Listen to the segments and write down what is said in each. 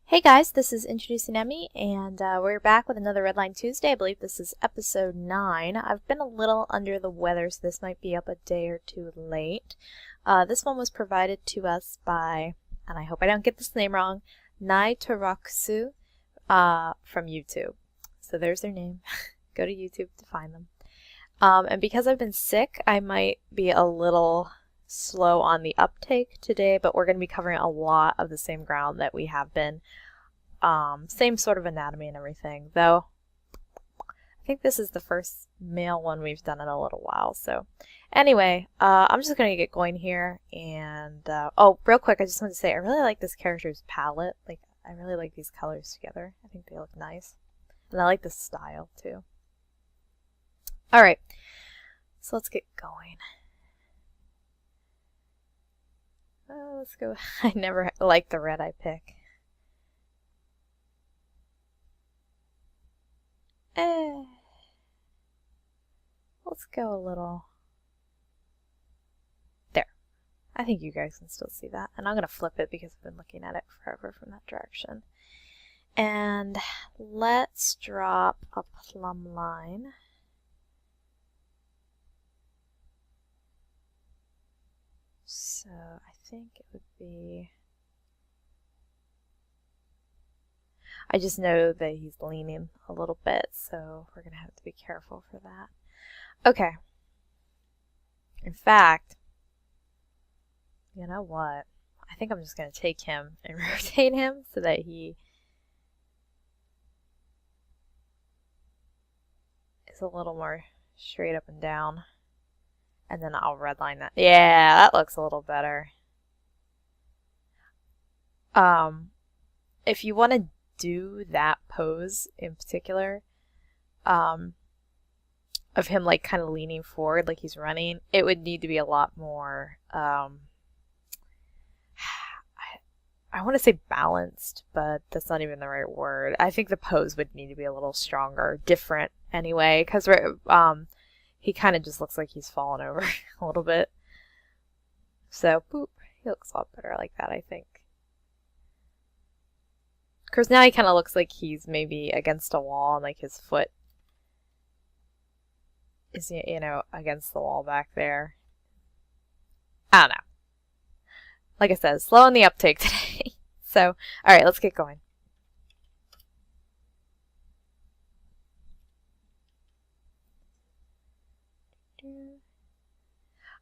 Hey guys, this is Introducing Emmy, and we're back with another Redline Tuesday. I believe this is episode 9. I've been a little under the weather, so this might be up a day or two late. This one was provided to us by, and I hope I don't get this name wrong, Nai Taraksu from YouTube. So there's their name. Go to YouTube to find them. And because I've been sick, I might be a little slow on the uptake today, but we're going to be covering a lot of the same ground that we have been. Same sort of anatomy and everything, though I think this is the first male one we've done in a little while. So anyway, I'm just going to get going here, and oh, real quick, I just want to say I really like this character's palette. Like, I really like these colors together. I think they look nice, and I like the style too. Alright, so let's get going. Let's go. I never like the red I pick. Let's go a little. There. I think you guys can still see that. And I'm going to flip it because I've been looking at it forever from that direction. And let's drop a plumb line. So I think it would be, I just know that he's leaning a little bit, so we're going to have to be careful for that. Okay. In fact, you know what? I think I'm just going to take him and rotate him so that he is a little more straight up and down. And then I'll redline that. Yeah, that looks a little better. If you want to do that pose in particular, of him like kind of leaning forward like he's running, it would need to be a lot more, I want to say balanced, but that's not even the right word. I think the pose would need to be a little stronger, different anyway, because he kind of just looks like he's fallen over a little bit. So, boop, he looks a lot better like that, I think. Of course, now he kind of looks like he's maybe against a wall and like his foot is, you know, against the wall back there. I don't know. Like I said, slow on the uptake today. So, alright, let's get going.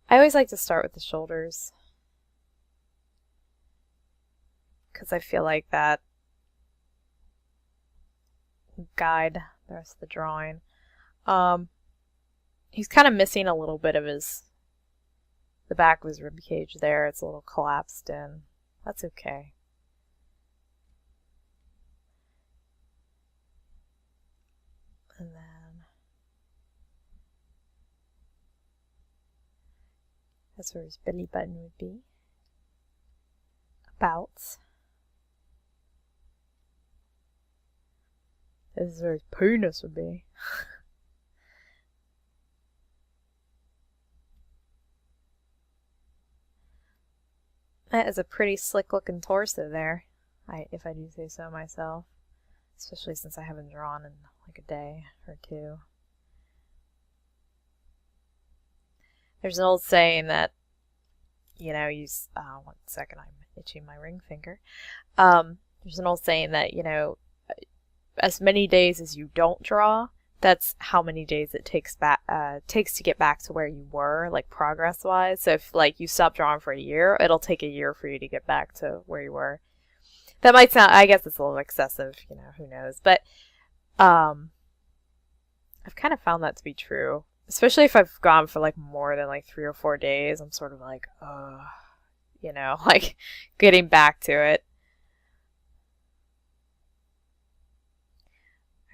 I always like to start with the shoulders because I feel like that guide the rest of the drawing. He's kind of missing a little bit of the back of his rib cage there. It's a little collapsed in. That's okay. And then that's where his belly button would be. About. This is where his penis would be. That is a pretty slick looking torso there, if I do say so myself. Especially since I haven't drawn in like a day or two. There's an old saying that, you know, one second, I'm itching my ring finger. There's an old saying that, you know, as many days as you don't draw, that's how many days it takes to get back to where you were, like progress-wise. So if like you stop drawing for a year, it'll take a year for you to get back to where you were. That might sound, I guess it's a little excessive, you know, who knows. But I've kind of found that to be true. Especially if I've gone for like more than like 3 or 4 days, I'm sort of like, you know, like getting back to it.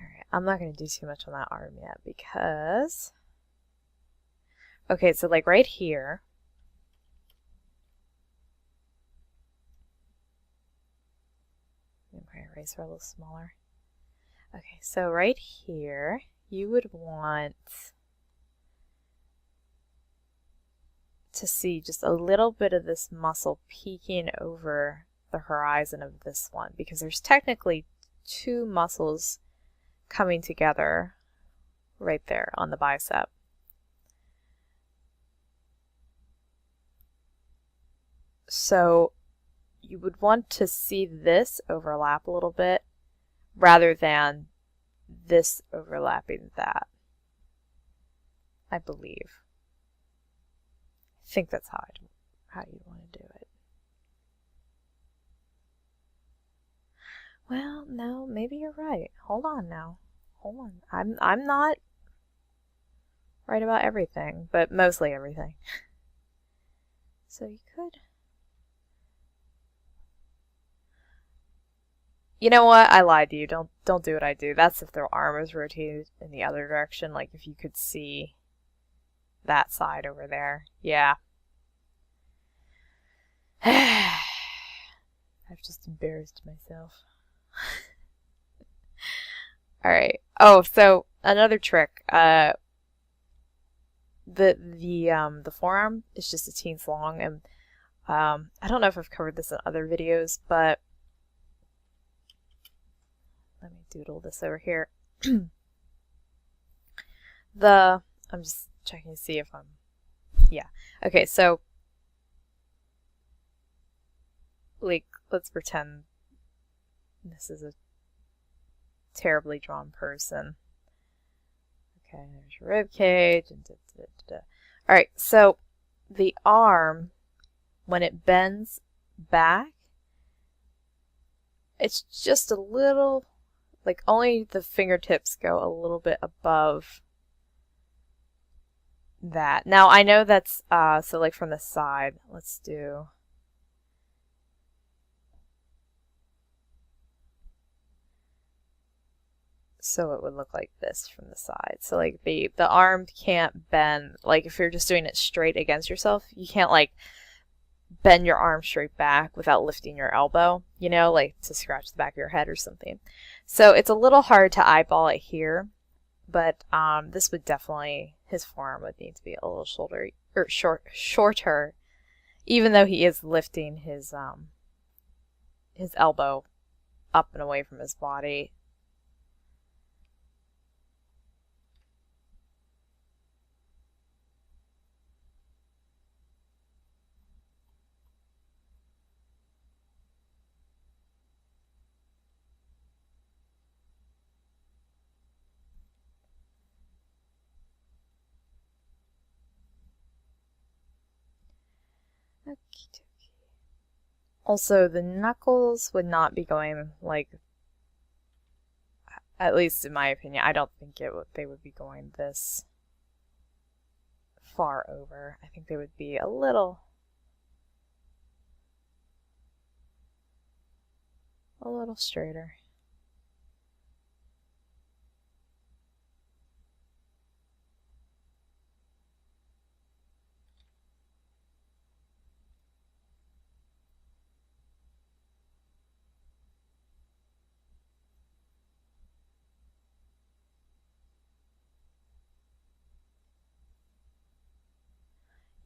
Alright, I'm not going to do too much on that arm yet because, okay, so like right here, my eraser a little smaller. Okay, so right here, you would want to see just a little bit of this muscle peeking over the horizon of this one, because there's technically two muscles coming together right there on the bicep. So you would want to see this overlap a little bit rather than this overlapping that, I believe. I think that's how you want to do it. Well, no, maybe you're right. Hold on now. Hold on. I'm not right about everything, but mostly everything. So you could. You know what? I lied to you. Don't do what I do. That's if their arm is rotated in the other direction, like if you could see that side over there. Yeah. I've just embarrassed myself. All right. Oh, so another trick. The forearm is just a teens long, and I don't know if I've covered this in other videos, but let me doodle this over here. I'm just checking to see if I'm, yeah. Okay, so, like, let's pretend this is a terribly drawn person. Okay, there's your rib cage. Alright, so the arm, when it bends back, it's just a little, like only the fingertips go a little bit above that. Now I know that's, so like from the side, let's do, so it would look like this from the side. So like the arm can't bend, like if you're just doing it straight against yourself, you can't like bend your arm straight back without lifting your elbow, you know, like to scratch the back of your head or something. So it's a little hard to eyeball it here, but this would definitely, his forearm would need to be a little shorter, even though he is lifting his elbow up and away from his body. Also, the knuckles would not be going like, at least in my opinion, I don't think they would be going this far over. I think they would be a little straighter.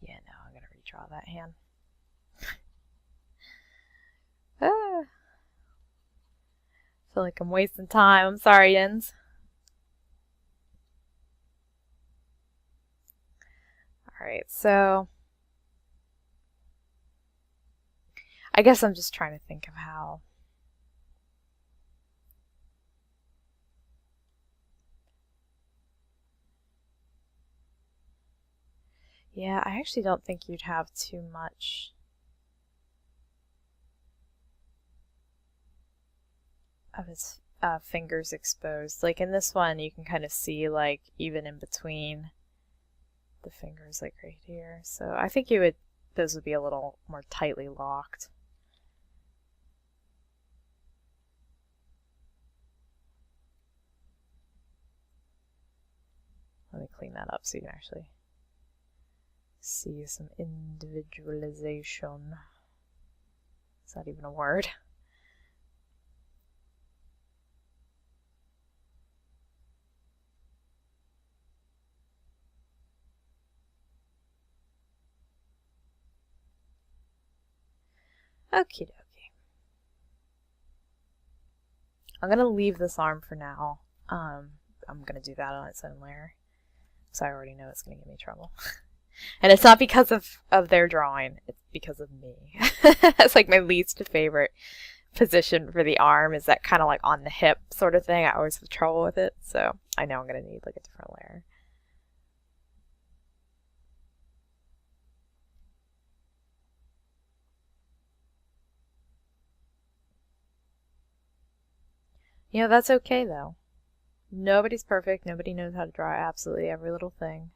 Yeah, no, I'm gonna redraw that hand. I feel like I'm wasting time. I'm sorry, Jens. Alright, so I guess I'm just trying to think of how. Yeah, I actually don't think you'd have too much of his fingers exposed. Like in this one, you can kind of see like even in between the fingers, like right here. So I think those would be a little more tightly locked. Let me clean that up so you can actually see some individualization. Is that even a word? Okie dokie. I'm gonna leave this arm for now. I'm gonna do that on its own layer, so I already know it's gonna give me trouble. And it's not because of their drawing, it's because of me. That's like my least favorite position for the arm, is that kind of like on the hip sort of thing. I always have trouble with it, so I know I'm gonna need like a different layer. You know, that's okay though. Nobody's perfect. Nobody knows how to draw absolutely every little thing.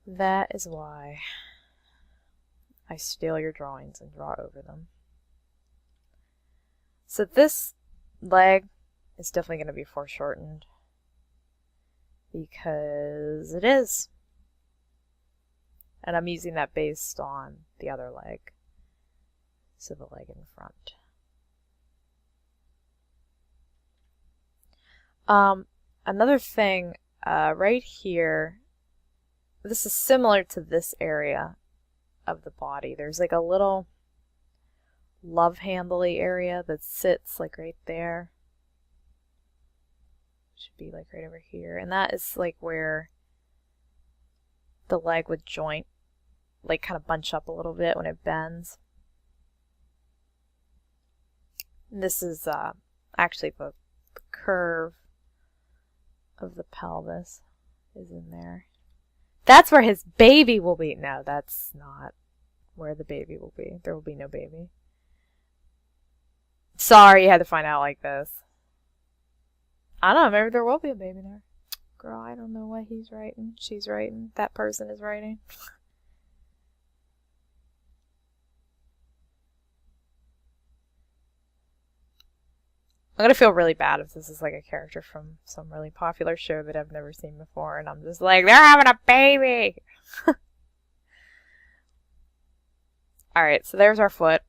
That is why I steal your drawings and draw over them. So this leg is definitely going to be foreshortened because it is. And I'm using that based on the other leg. So the leg in front. Another thing, right here, this is similar to this area of the body. There's like a little love handle-y area that sits like right there. Should be like right over here. And that is like where the leg would joint, like kind of bunch up a little bit when it bends. And this is actually the curve of the pelvis is in there. That's where his baby will be. No, that's not where the baby will be. There will be no baby. Sorry you had to find out like this. I don't know, maybe there will be a baby there. Girl, I don't know what he's writing. She's writing. That person is writing. I'm gonna feel really bad if this is like a character from some really popular show that I've never seen before, and I'm just like, they're having a baby! Alright, so there's our foot.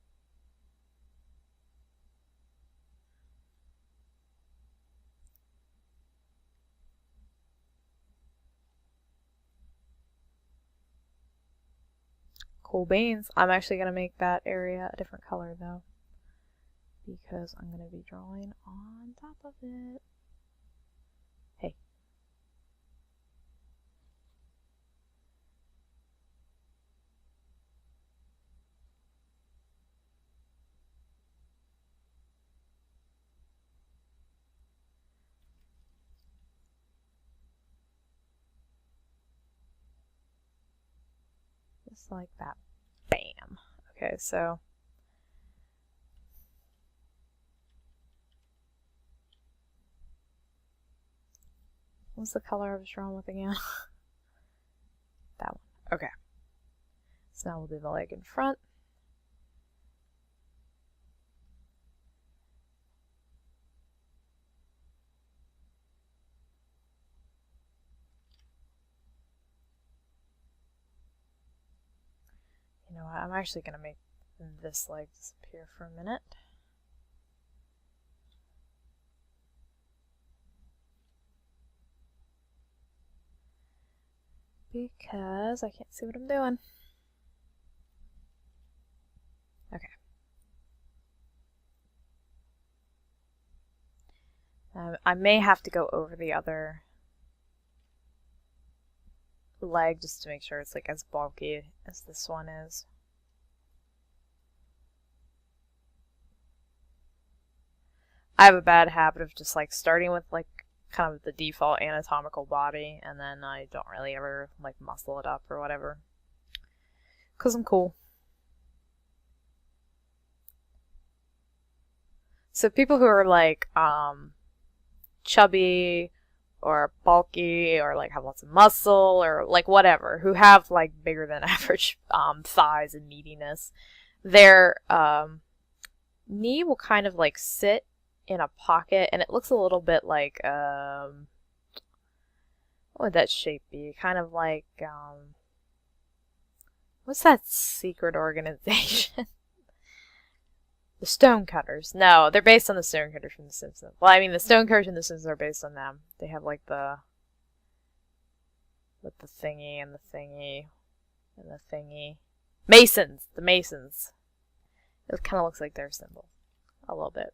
Cool beans. I'm actually gonna make that area a different color though, because I'm going to be drawing on top of it. Hey. Just like that. Bam. Okay, so what's the color I was drawing with again? That one. Okay. So now we'll do the leg in front. You know what? I'm actually going to make this leg disappear for a minute. Because I can't see what I'm doing. Okay. I may have to go over the other leg just to make sure it's like as bulky as this one is. I have a bad habit of just like starting with like kind of the default anatomical body, and then I don't really ever like muscle it up or whatever, because I'm cool. So people who are like chubby or bulky or like have lots of muscle or like whatever, who have like bigger than average thighs and meatiness, their knee will kind of like sit in a pocket, and it looks a little bit like what would that shape be? Kind of like what's that secret organization? The Stonecutters. No, they're based on the Stonecutters from The Simpsons. Well, I mean, the Stonecutters and The Simpsons are based on them. They have like the with the thingy and the thingy and the thingy. Masons. The Masons. It kind of looks like their symbol. a little bit.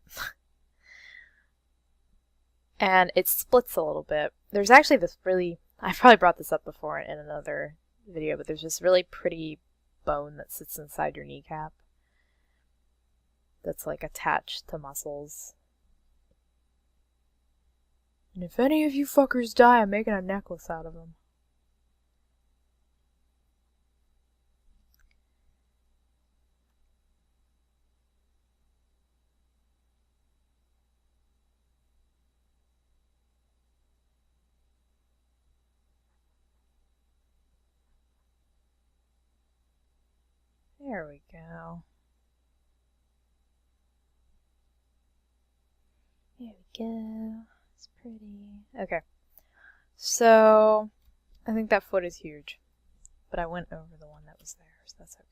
And it splits a little bit. There's actually this really, I probably brought this up before in another video, but there's this really pretty bone that sits inside your kneecap that's like attached to muscles. And if any of you fuckers die, I'm making a necklace out of them. There we go. There we go. It's pretty. Okay. So, I think that foot is huge. But I went over the one that was there, so that's okay.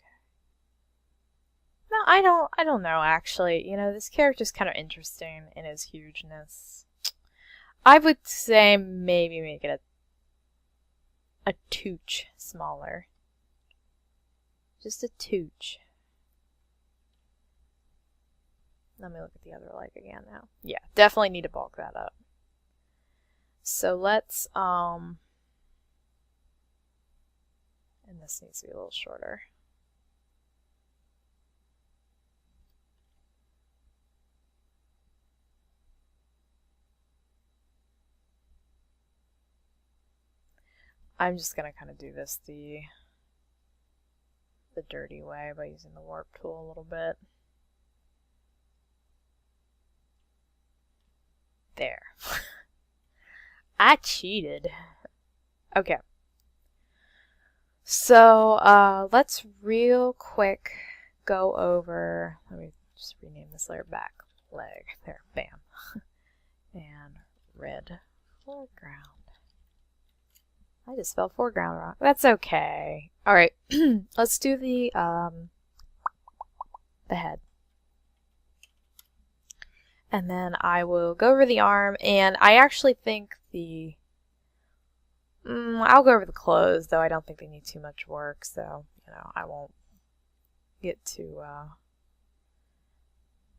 No, I don't know, actually. You know, this character's kind of interesting in his hugeness. I would say maybe make it a tooch smaller. Just a tooch. Let me look at the other leg again now. Yeah, definitely need to bulk that up. So let's, and this needs to be a little shorter. I'm just gonna kind of do this the dirty way by using the warp tool a little bit. There. I cheated. Okay. So, let's real quick go over, let me just rename this layer back leg. There, bam. And red foreground. I just spelled foreground wrong. That's okay. Alright, let's do the head. And then I will go over the arm, and I actually think I'll go over the clothes, though I don't think they need too much work, so, you know, I won't get too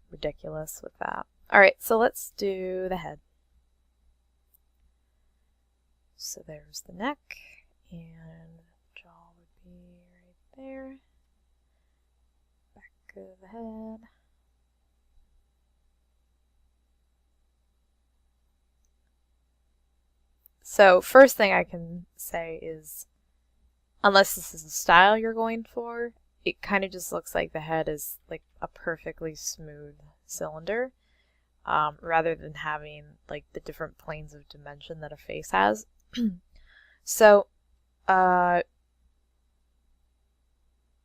ridiculous with that. Alright, so let's do the head. So there's the neck, and the jaw would be right there. Back of the head. So first thing I can say is, unless this is the style you're going for, it kind of just looks like the head is like a perfectly smooth cylinder, rather than having like the different planes of dimension that a face has. So, let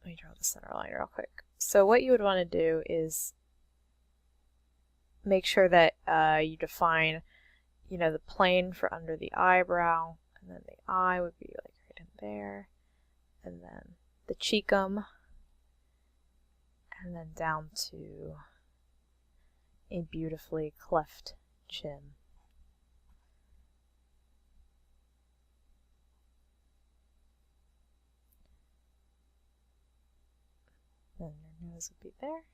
me draw the center line real quick. So what you would want to do is make sure that you define, you know, the plane for under the eyebrow, and then the eye would be like right in there, and then the cheekum, and then down to a beautifully cleft chin. Then your nose would be there.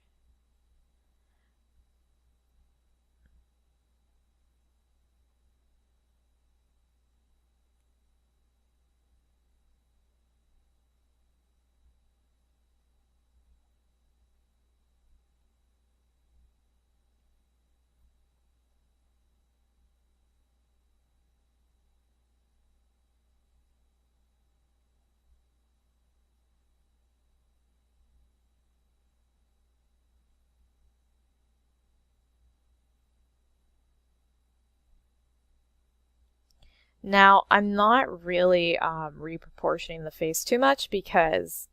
Now, I'm not really reproportioning the face too much because,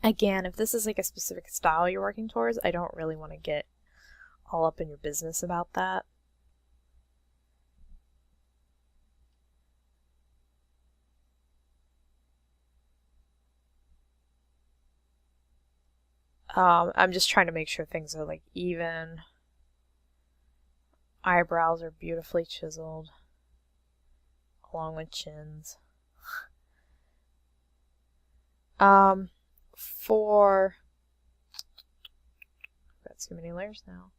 again, if this is like a specific style you're working towards, I don't really want to get all up in your business about that. I'm just trying to make sure things are like even. Eyebrows are beautifully chiseled, along with chins. too many layers now.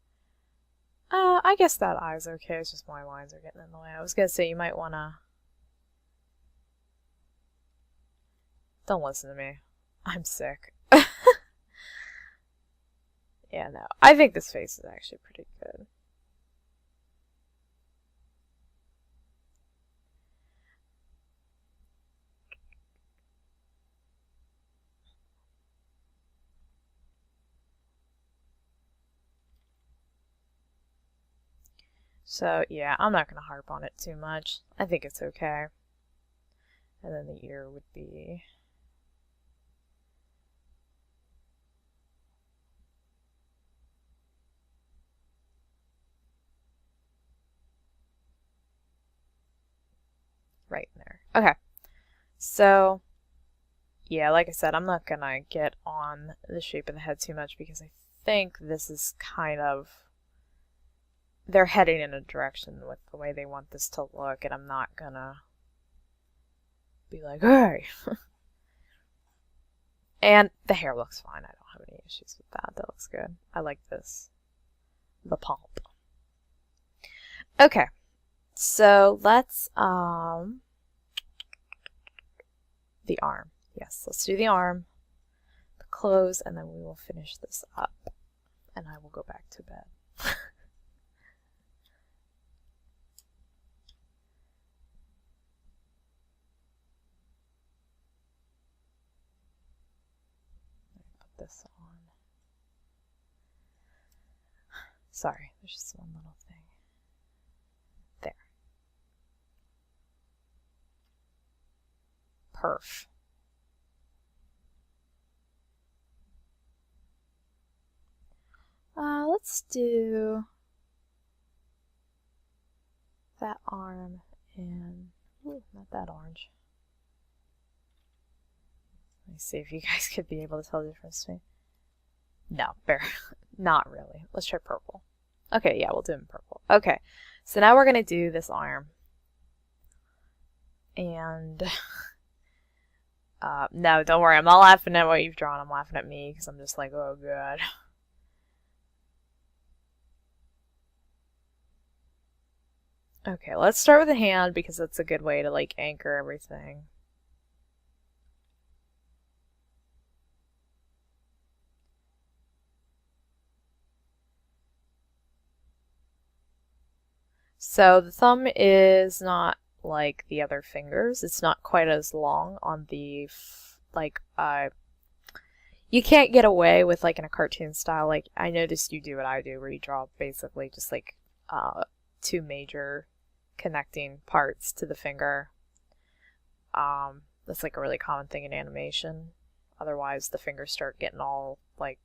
I guess that eye's okay, it's just my lines are getting in the way. I was gonna say you might wanna... Don't listen to me. I'm sick. Yeah, no. I think this face is actually pretty good. So, yeah, I'm not going to harp on it too much. I think it's okay. And then the ear would be... right in there. Okay. So, yeah, like I said, I'm not going to get on the shape of the head too much because I think this is kind of... They're heading in a direction with the way they want this to look, and I'm not going to be like, hey! And the hair looks fine. I don't have any issues with that. That looks good. I like this. The pomp. Okay. So let's, the arm. Yes, let's do the arm, the clothes, and then we will finish this up. And I will go back to bed. Put this on. Sorry, there's just one little thing. There. Perf. Let's do that arm and not that orange. Let me see if you guys could be able to tell the difference between. No, not really. Let's try purple. Okay, yeah, we'll do it in purple. Okay, so now we're gonna do this arm. And no, don't worry. I'm not laughing at what you've drawn. I'm laughing at me because I'm just like, oh god. Okay, let's start with the hand because that's a good way to like anchor everything. So the thumb is not like the other fingers. It's not quite as long on the you can't get away with like in a cartoon style. Like I noticed you do what I do where you draw basically just like two major connecting parts to the finger. That's like a really common thing in animation. Otherwise the fingers start getting all like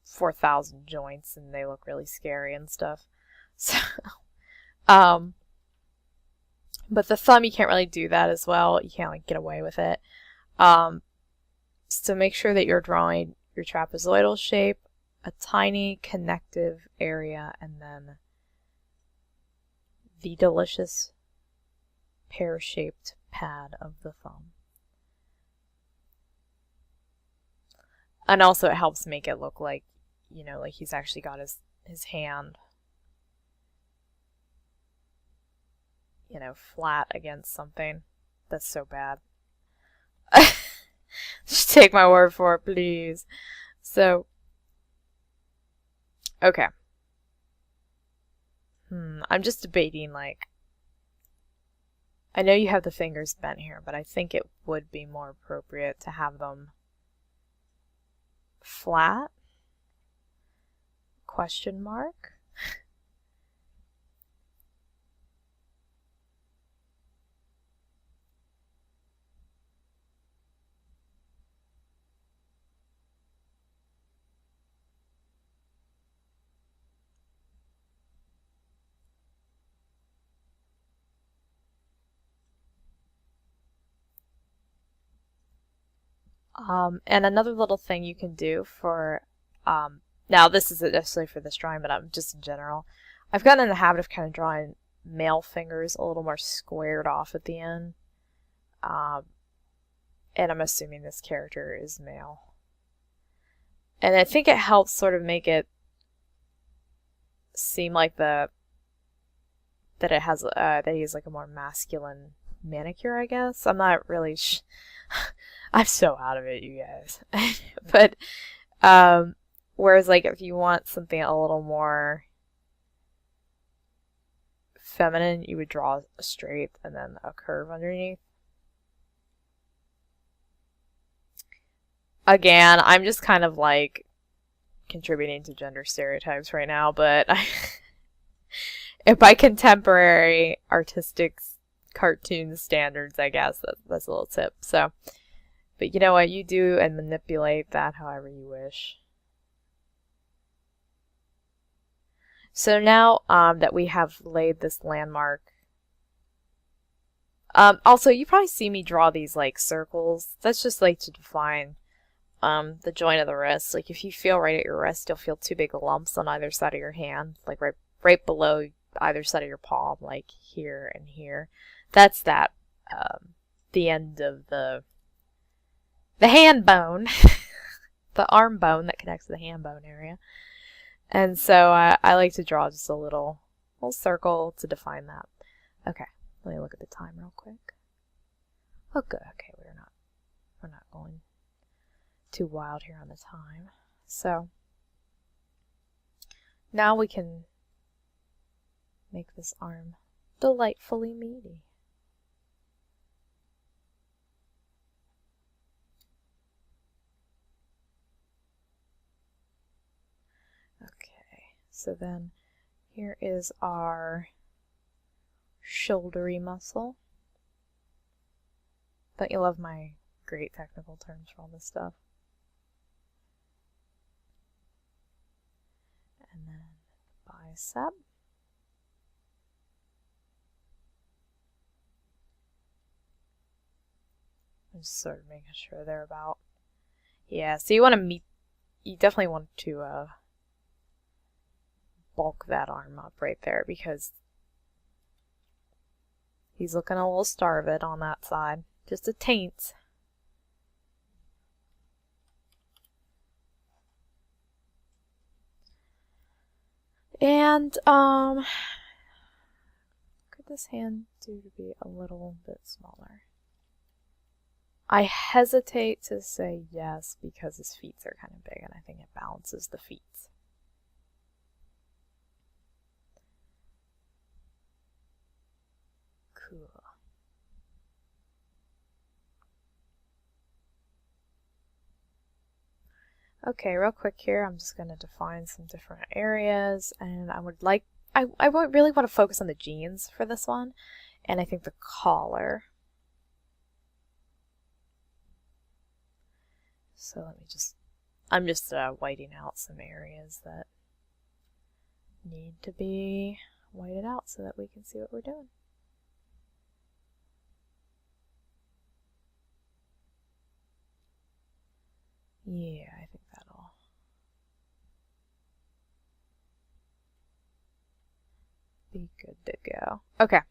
4,000 joints and they look really scary and stuff. So, but the thumb you can't really do that as well. You can't like get away with it. So make sure that you're drawing your trapezoidal shape, a tiny connective area, and then the delicious pear-shaped pad of the thumb. And also it helps make it look like, you know, like he's actually got his hand, you know, flat against something. That's so bad. Just take my word for it, please. So, okay. I'm just debating, like, I know you have the fingers bent here, but I think it would be more appropriate to have them flat? Question mark? And another little thing you can do for, now this isn't necessarily for this drawing, but I'm just in general. I've gotten in the habit of kind of drawing male fingers a little more squared off at the end. And I'm assuming this character is male. And I think it helps sort of make it seem like that it has that he's like a more masculine manicure, I guess. I'm not really I'm so out of it, you guys. But whereas like if you want something a little more feminine, you would draw a straight and then a curve underneath. Again, I'm just kind of like contributing to gender stereotypes right now, but by contemporary artistic cartoon standards, I guess that's a little tip. So, but you know what? You do and manipulate that however you wish. So now that we have laid this landmark, also you probably see me draw these like circles. That's just like to define the joint of the wrist. Like if you feel right at your wrist, you'll feel two big lumps on either side of your hand, like right below either side of your palm, like here and here. That's the end of the hand bone, the arm bone that connects to the hand bone area. And so I like to draw just a little circle to define that. Okay, let me look at the time real quick. Oh, good. Okay, we're not going too wild here on the time. So now we can make this arm delightfully meaty. Okay, so then here is our shouldery muscle. Don't you love my great technical terms for all this stuff? And then bicep. I'm just sort of making sure they're about. Yeah, so you want to you definitely want to bulk that arm up right there because he's looking a little starved on that side. Just a taint. And could this hand do to be a little bit smaller? I hesitate to say yes because his feet are kind of big and I think it balances the feet. Cool. Okay, real quick here, I'm just going to define some different areas, and I would like, I really want to focus on the jeans for this one, and I think the collar. So let me I'm just whiting out some areas that need to be whited out so that we can see what we're doing. Yeah, I think that'll be good to go. Okay.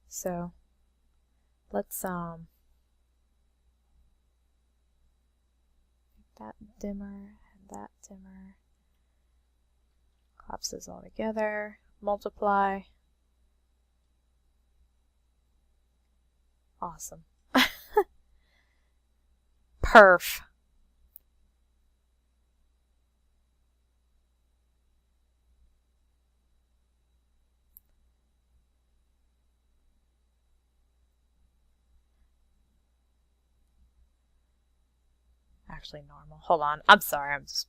So let's that dimmer and that dimmer. Collapse those all together. Multiply. Awesome. Perf. Actually normal. Hold on. I'm sorry. I'm just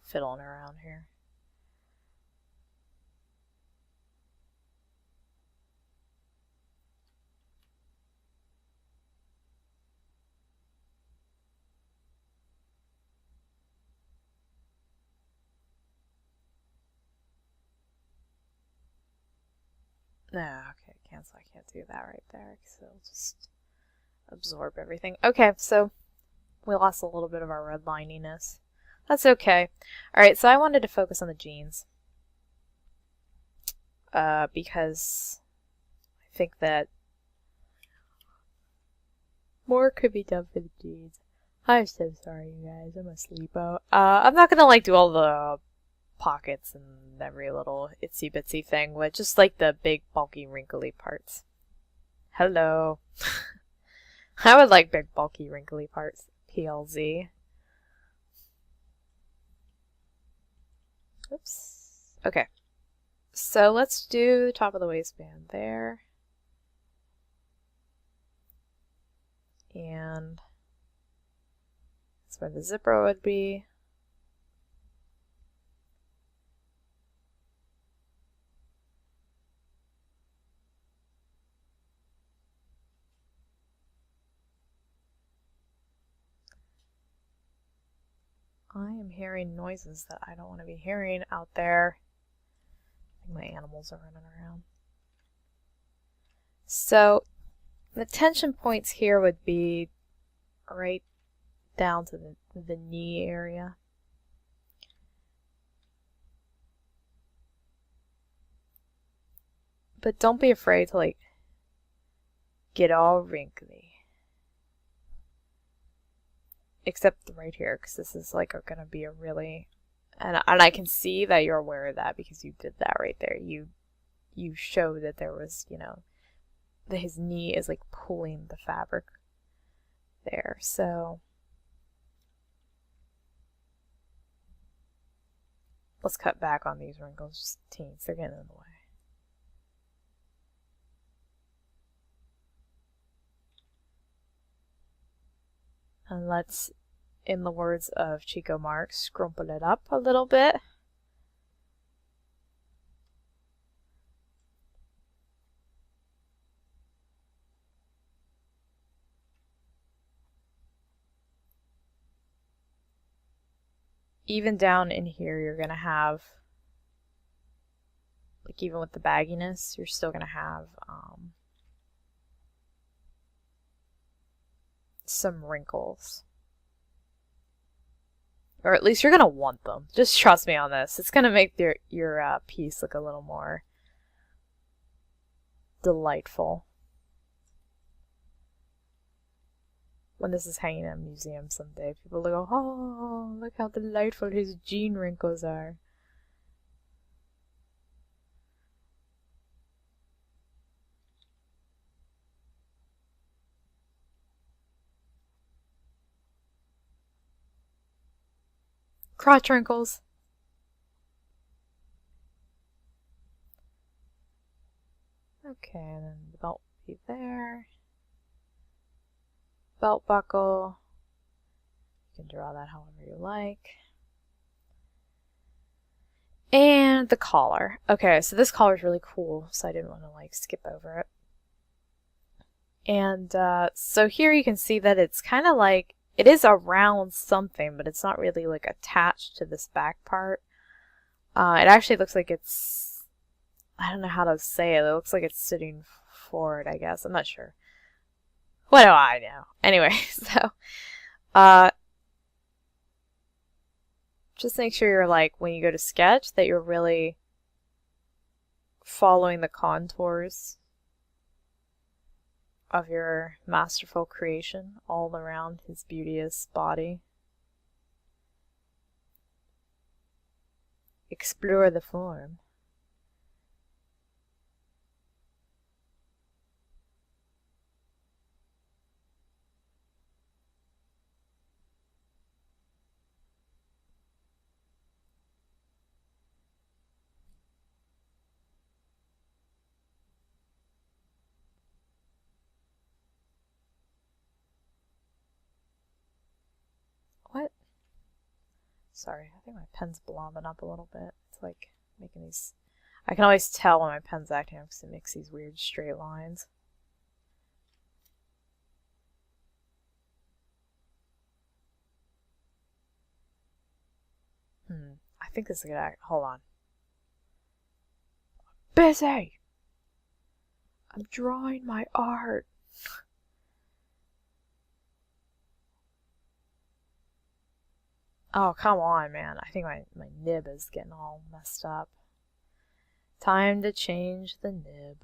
fiddling around here. No, okay, cancel. I can't do that right there because it'll just absorb everything. Okay, so we lost a little bit of our redlininess. That's okay. Alright, so I wanted to focus on the jeans. Because I think that more could be done for the jeans. I'm so sorry, you guys. I'm a sleepo. I'm not gonna like do all the pockets and every little itsy bitsy thing, but just like the big bulky wrinkly parts. Hello. I would like big bulky wrinkly parts. PLZ. Oops. Okay. So let's do the top of the waistband there. And that's where the zipper would be. I am hearing noises that I don't want to be hearing out there. I think my animals are running around. So the tension points here would be right down to the knee area. But don't be afraid to like get all wrinkly. Except right here, because this is like going to be a really... And I can see that you're aware of that because you did that right there. You showed that there was, you know, that his knee is like pulling the fabric there. So let's cut back on these wrinkles, just teens. They're getting in the way. And let's, in the words of Chico Marx, scrumple it up a little bit. Even down in here, you're going to have, like even with the bagginess, you're still going to have some wrinkles. Or at least you're going to want them. Just trust me on this. It's going to make your piece look a little more delightful. When this is hanging in a museum someday, people will go, oh, look how delightful his jean wrinkles are. Crotch wrinkles. Okay, and then the belt will be there. Belt buckle. You can draw that however you like. And the collar. Okay, so this collar is really cool, so I didn't want to like skip over it. And so here you can see that it's kind of like, it is around something, but it's not really like attached to this back part. It actually looks like it's, I don't know how to say it. It looks like it's sitting forward, I guess. I'm not sure. What do I know? Anyway, so just make sure you're like, when you go to sketch, that you're really following the contours of your masterful creation all around his beauteous body. Explore the form. What? Sorry, I think my pen's blobbing up a little bit. It's like making these... I can always tell when my pen's acting up because it makes these weird straight lines. I think this is gonna act... Hold on. Busy! I'm drawing my art. Oh, come on, man. I think my nib is getting all messed up. Time to change the nib.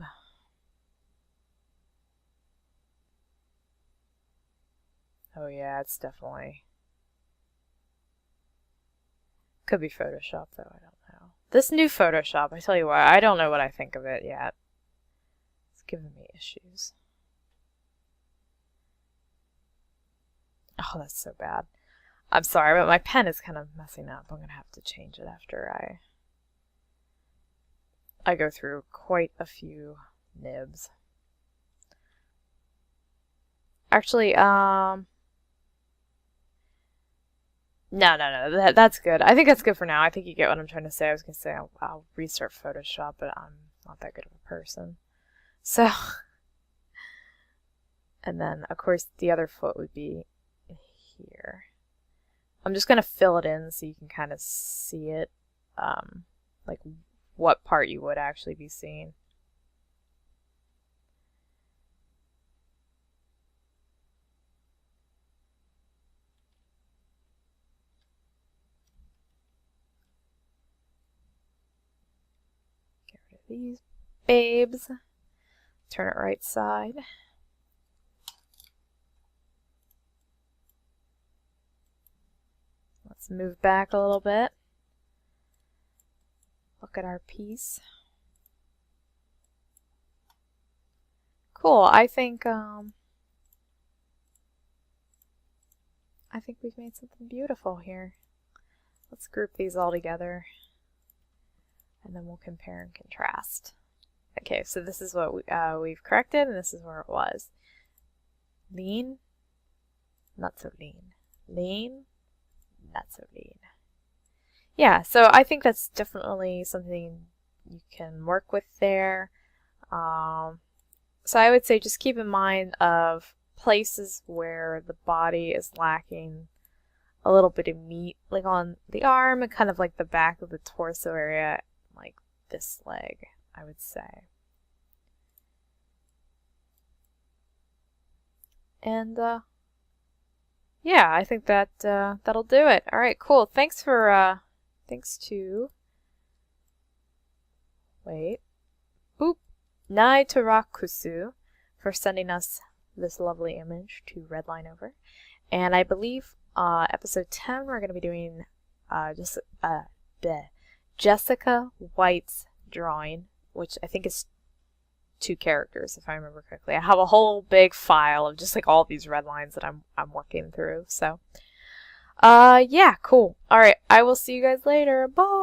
Oh yeah, it's definitely... Could be Photoshop though, I don't know. This new Photoshop, I tell you what, I don't know what I think of it yet. It's giving me issues. Oh, that's so bad. I'm sorry, but my pen is kind of messing up. I'm going to have to change it after I go through quite a few nibs. Actually, no, that's good. I think that's good for now. I think you get what I'm trying to say. I was going to say I'll restart Photoshop, but I'm not that good of a person. So, and then, of course, the other foot would be here. I'm just going to fill it in so you can kind of see it, like what part you would actually be seeing. Get rid of these babes. Turn it right side. Let's move back a little bit. Look at our piece. Cool. I think we've made something beautiful here. Let's group these all together, and then we'll compare and contrast. Okay, so this is what we've corrected, and this is where it was. Lean, not so lean. Lean, not so lean. Yeah, so I think that's definitely something you can work with there. So I would say just keep in mind of places where the body is lacking a little bit of meat, like on the arm and kind of like the back of the torso area, like this leg, I would say. And yeah, I think that that'll do it. All right, cool. Thanks for boop, Nai Tarakusu for sending us this lovely image to Redline over. And I believe episode 10 we're going to be doing Jessica White's drawing, which I think is 2 characters if I remember correctly. I have a whole big file of just like all these red lines that I'm working through. So yeah, cool. All right, I will see you guys later. Bye.